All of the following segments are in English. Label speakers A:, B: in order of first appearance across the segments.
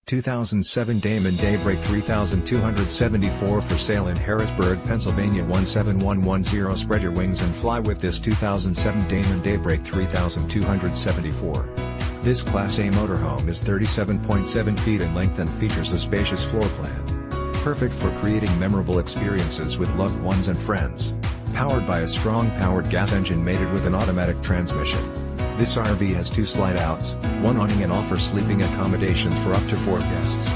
A: 2007 Damon Daybreak 3274 for sale in Harrisburg, Pennsylvania 17110. Spread your wings and fly with this 2007 Damon Daybreak 3274. This Class A motorhome is 37.7 feet in length and features a spacious floor plan. Perfect for creating memorable experiences with loved ones and friends. Powered by a strong powered gas engine mated with an automatic transmission. This RV has 2 slide-outs, 1 awning and offers sleeping accommodations for up to 4 guests.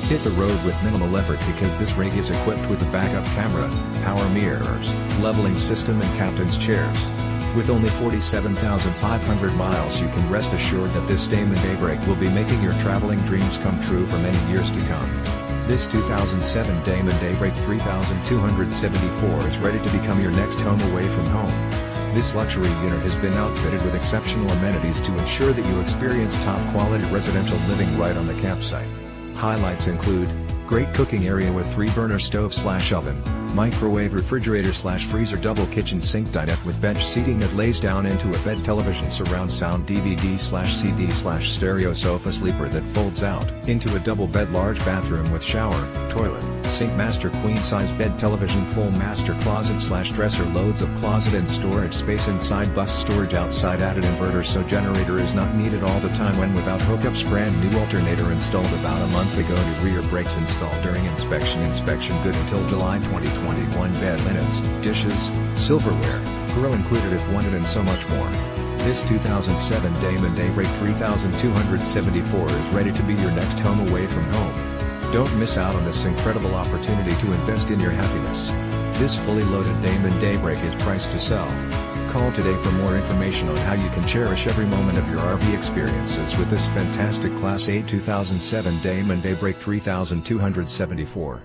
A: Hit the road with minimal effort because this rig is equipped with a backup camera, power mirrors, leveling system and captain's chairs. With only 47,500 miles, you can rest assured that this Damon Daybreak will be making your traveling dreams come true for many years to come. This 2007 Damon Daybreak 3274 is ready to become your next home away from home. This luxury unit has been outfitted with exceptional amenities to ensure that you experience top-quality residential living right on the campsite. Highlights include great cooking area with 3-burner stove/oven, microwave refrigerator /freezer double kitchen SinkDinette with bench seating that lays down into a BedTelevisionSurround SoundDVD/CD/StereoSofa sleeper that folds out into a double BedLarge bathroom with shower, toilet, SinkMaster queen-size BedTelevision full master closet/DresserLoads of closet and storage space, InsideBus storage, OutsideAdded inverter so generator is not needed all the time when without hookups. Brand new alternator installed about a month ago to rear brakes installed during inspection good until July 2021. Bed linens, dishes, silverware, grill included if wanted and so much more. This 2007 Damon Daybreak 3274 is ready to be your next home away from home. Don't miss out on this incredible opportunity to invest in your happiness. This fully loaded Damon Daybreak is priced to sell. Call today for more information on how you can cherish every moment of your RV experiences with this fantastic Class A 2007 Damon Daybreak 3274.